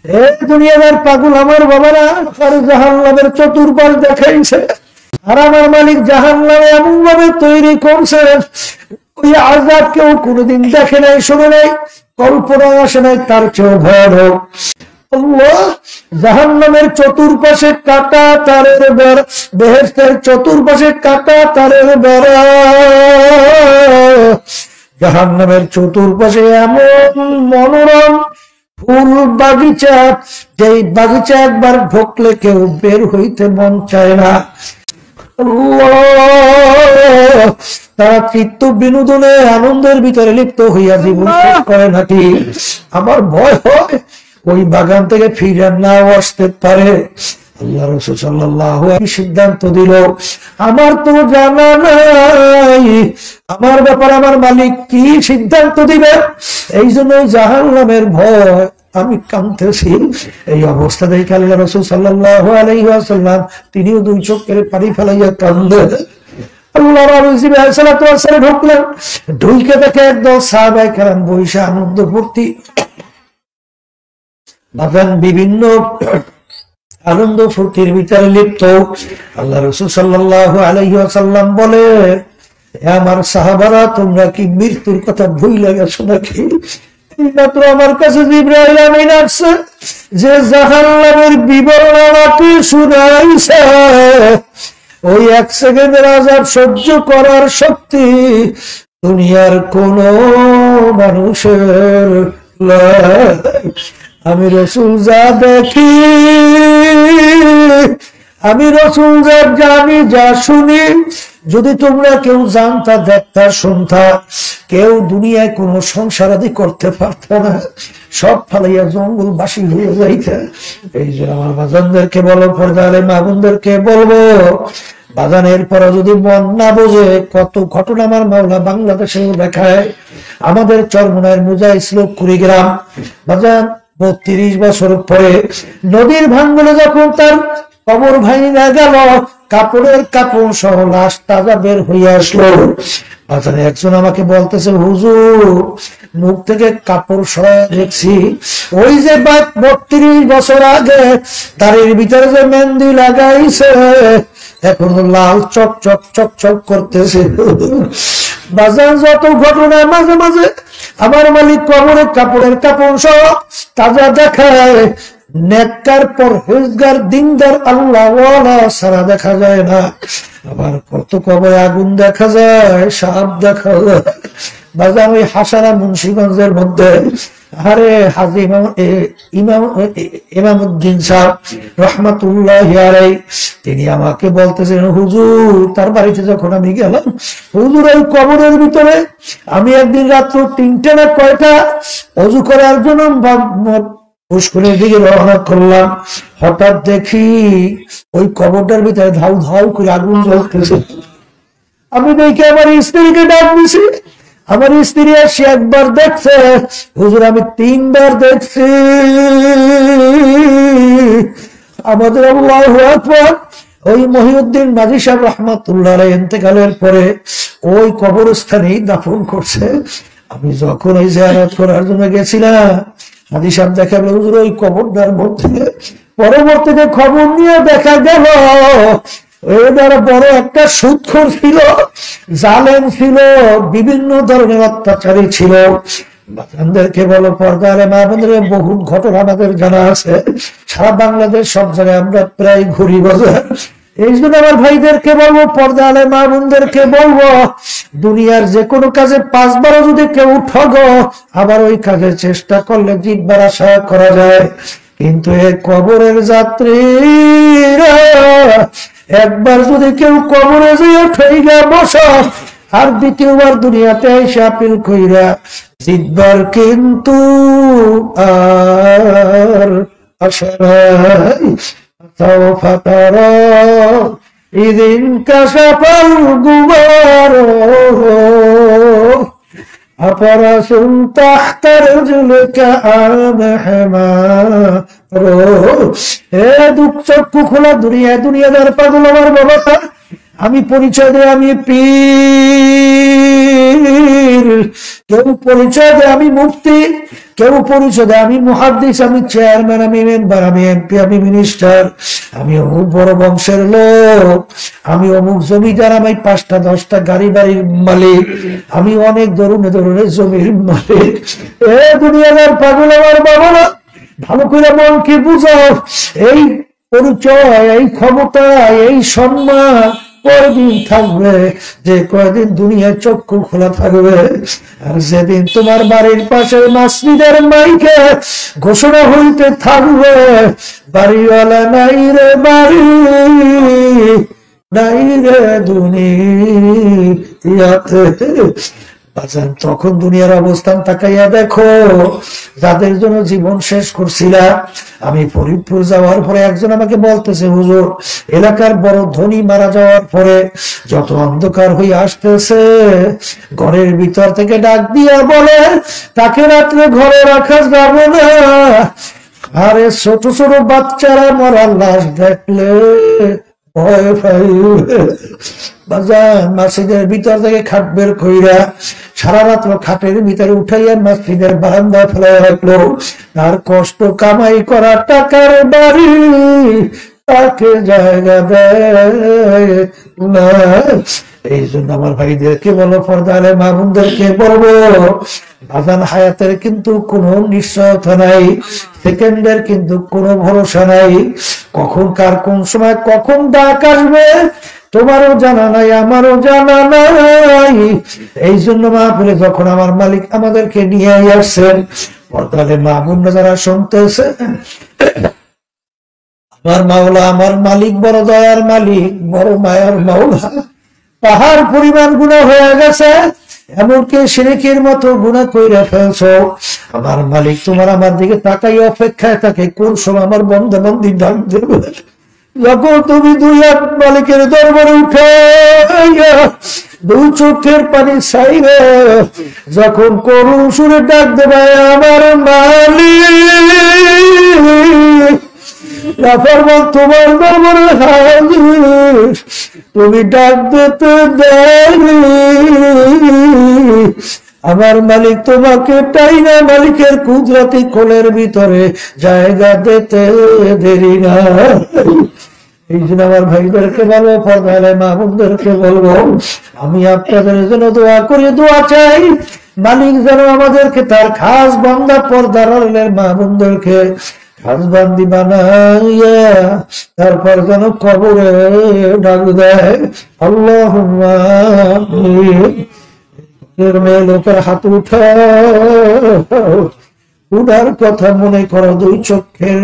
এই দুনিয়ার পাগল আমার বাবারা আর জাহান্নামের চতুর্পাশ দেখাইছে, আর আমার মালিক জাহান্নামে এমন ভাবে তৈরি করছে ওই আযাব কেউ কোনোদিন দেখে নাই, শুনে নাই, কল্পনা আসে নাই, তার চেয়েও ভয়ানক। আল্লাহ জাহান্নামের চতুর্পাশে কাটা তারের বেড়া, বেহেশতের চতুর্পাশে কাটা তারের বেড়া, জাহান্নামের চতুর্পাশে এমন মনোরম ফুল বাগিচা, যেই বাগিচা একবার ঢুকলে কেউ বের হইতে মন চায় না। তারা চিত্ত বিনোদনে আনন্দের ভিতরে লিপ্ত হইয়া জীবন শেষ করে নাকি। আমার ভয় হয় ওই বাগান থেকে ফিরে নাও আসতে পারে। আল্লাহ রাসূল সাল্লাল্লাহু আলাইহি ওয়াসাল্লাম সিদ্ধান্ত দিল, আমার তো জানা নাই আমার ব্যাপারে আমার মালিক কি সিদ্ধান্ত দিবে, এই জন্য জাহান্নামের ভয় আমি কাঁদতেছি। এই অবস্থা দেখে আল্লাহ রাসূল সাল্লাল্লাহু আলাইহি ওয়াসাল্লাম তিনিও দুই চোখের পানি ফেলাইয়া কাঁদলেন। আল্লাহ রাসূল সাল্লাল্লাহু আলাইহি ওয়াসাল্লাম ঢুকলেন, ঢুকে দেখে একদল সাহাবায়ে কেরাম বইসা আনন্দ ফুর্তি বিভিন্ন আনন্দ ফুর্তির ভিতরে লিপ্ত। আল্লাহ রাসূল সাল্লাল্লাহু আলাইহি ওয়াসাল্লাম বলে, আমার সাহাবারা তোমরা কি মৃত্যুর কথা ভুলে গেছো নাকি? মাত্র আমার কাছে জিবরাইল আমিন আসছে, যে জাহান্নামের বিবরণ আমাকে শুনাইছে, ওই এক সেকেন্ডের আযাব সহ্য করার শক্তি দুনিয়ার কোন মানুষের নাই। আমি রাসূল যা দেখি, আমি রাসূল যা জানি, যা শুনি, যদি তোমরা কেউ জানতা, দেখতা, শুনতা, কেউ দুনিয়ায় কোন সংসার আদি করতে পারত না, সব ফালাইয়া জঙ্গলবাসী হয়ে যাইতে। এই যে আমার বাজানদেরকে বলো, পর্দারে মা বোনদেরকে বলবো, বাজানের পরে যদি মন না বোঝে, কত ঘটনা আমার মাওলা বাংলাদেশেও দেখায়। আমাদের চরমনায়ের মুজাহিদ কুড়িগ্রাম বাজান ৩২ বছর পরে নদীর ভাঙ্গনে যখন তার কবর ভাঙিয়া গেল, কাপড়ের কাপড় সহ লাশ তাজা বের হইয়া আসলো। একজন আমাকে বলতেছে, হুজুর মুখ থেকে কাপড় সরাই দেখছি, ওই যে ৩২ বছর আগে দাড়ির ভিতরে যে মেহেন্দি লাগাইছে এখন লাল চক চক চক চক করতেছে। বাজার যত ঘটনা মাঝে মাঝে আমার মালিক কবরের কাপড়ের কাপড় সহ তাজা দেখায়। নেককার পরহেজগার দিনদার আল্লাহওয়ালা সারা দেখা যায় না। আবার কত কবরে আগুন দেখা যায়, সাপ দেখা যায়। বাজার ওই হাসারা মুন্সিগঞ্জের মধ্যে, আরে হাজী ইমামউদ্দিন সাহেব রহমাতুল্লাহি আলাইহি, তিনি আমাকে বলতেছেন, হুজুর তার বাড়িতে যখন আমি গেলাম, হুজুর ওই কবরের ভিতরে আমি একদিন রাত্র ৩টে না কয়টা ওযু করার জন্য পুষ্করের দিকে রওনা করলাম, হঠাৎ দেখি ওই কবরটার ভিতরে ধাউ ধাউ করে আগুন জ্বলতেছে। আমি দেখি আমার স্ত্রীকে ডাক দিছি, আমার স্ত্রী এসে একবার দেখছে, হুজুর আমি ৩ বার দেখছি। আমাদের আল্লাহু আকবার। ওই মহিউদ্দিন মাঝি সাহেব রহমাতুল্লাহ আলাইহি ইন্তেকালের পরে ওই কবরস্থানেই দাফন করছে। আমি যখন ওই জিয়ারত করার জন্য গেছিলাম, হাজী সাহেব দেখাবে হুজুর ওই কবরটার মধ্যে। পরবর্তীতে খবর নিয়ে দেখা গেল এবার বড় একটা সুদখোর ছিল, জালেম ছিল, বিভিন্ন ধরনের অত্যাচারী ছিল। বাচ্চাদেরকে বলো, পর্দারে মা বোনদের বহু ঘটনা আমাদের জানা আছে, সারা বাংলাদেশ সব জায়গায় আমরা প্রায় ঘুরি বাজার। এই জন্য আমার ভাইদেরকে বলবো, পর্দারে মা বোনদেরকে বলবো, দুনিয়ার যে কোনো কাজে ৫ বারও যদি কেউ ঠগো, আবার ওই কাজে চেষ্টা করলে জিতবার আশা করা যায়। কিন্তু এই কবরের যাত্রীরা একবার যদি কেউ কবরে যেয়ে ঠইগা বসো, আর দ্বিতীয়বার দুনিয়াতে এসে আপিল কইরা জিতবার কিন্তু আর আশা নাই। সাওফা তারা ইদিন কাশাফাল গুবার আফারাসুন তাহতা রাজুলিকা আমহমারো। এ দুঃখ চক্ষু খোলা দুনিয়াদার পাগল আমার বাবা, আমি পরিচয় দেয় আমি পীর, কেউ পরিচয় দেয় আমি মুফতি, কেউ পরিচয় দেয় আমি মুহাদ্দিস, আমি চেয়ারম্যান, আমি মেম্বার, আমি এমপি, আমি মিনিস্টার, আমি অমুক বড় বংশের লোক, আমি অমুক জমিদার, আমি 5টা 10টা গাড়ি বাড়ির মালিক, আমি অনেক ধরনের জমির মালিক। এ দুনিয়ার পাগল আমার বাবারা, ভালো করে মনকে বুঝাও। এই পরিচয়, এই ক্ষমতা, এই সম্মান কয়দিন থাকবে? যে কয়দিন দুনিয়ার চক্ষু খোলা থাকবে। আর যেদিন তোমার বাড়ির পাশে মসজিদের মাইকে ঘোষণা হইতে থাকবে, বাড়িওয়ালা নাই রে বাড়ি, নাই রে দুনিয়াতে, তখন দুনিয়ার অবস্থান তাকাইয়া দেখো। যাদের জন্য জীবন শেষ করছিলা, আমি ফরিদপুর যাওয়ার পরে একজন আমাকে বলতেছে, হুজুর এলাকার বড় ধনী মারা যাওয়ার পরে যত অন্ধকার হয়ে আসতেছে, ঘরের ভিতর থেকে ডাক দিয়া বলে তাকে রাত্রে ঘরে রাখা যাবে না। আরে ছোট ছোট বাচ্চারা মরার লাশ দেখলে ভয় পাইবে। মসজিদের ভিতর থেকে খাট বের কইরা সারা রাত্র খাটের ভিতরে উঠাইয়া মসজিদের বারান্দায় ফেলে রাখলো। তার কষ্ট কামাই করা টাকার বাড়ি তাকে জায়গা দেয় না। এই জন্য আমার ভাইদেরকে বলো, পর্দা আলে মা বোনদেরকে বলবো, বাজান হায়াতের কিন্তু কোনো নিশ্চয়তা নাই, সেকেন্ডের কিন্তু কোনো ভরসা নাই। কখন কার কোন সময় কখন ডাক আসবে তোমারও জানা নাই, আমারও জানা নাই। এই জন্য মাহফিলে যখন আমার মালিক আমাদেরকে নিয়ে আসছেন, পর্দালে মা বোনরা যারা শুনতেছে, আমার মাওলা, আমার মালিক বড় দয়ার মালিক, বড় মায়ার মাওলা। পাহাড় পরিমাণ গুনাহ হয়ে গেছে, এমনকি শিরকের মতো গুনাহ কইরা ফেলছো। আমার মালিক তোমার আমার দিকে তাকাই অপেক্ষায় থাকে, কোন সময় আমার বন্দাবন্দি ডাক দেবে। যখন তুমি দুই হাত মালিকের দরবারে উঠে দুই চোখের পানি ছাইবে, যখন করুণ সুরে ডাক দেবে আমার মালিক, তোমার দরবারে হাজির, তুমি ডাক দিতে দেরি, আমার মালিক তোমাকে তাই না মালিকের কুদরতি কোলের ভিতরে জায়গা দিতে দেরি না। এই জন্য আমার ভাইদেরকে বলবো, পর্দায় মা বোনদেরকে বলবো, আমি আপনাদের জন্য দোয়া করি, দোয়া চাই মালিক যেন আমাদেরকে তার খাস বান্দা পর্দার মা বোনদেরকে খাস বান্দি বানাইয়া তারপর যেন কবরে ডাক দেয়। আল্লাহুম্মা মেয়ে লোকের হাত উঠা উঠার কথা মনে করো, দুই চোখের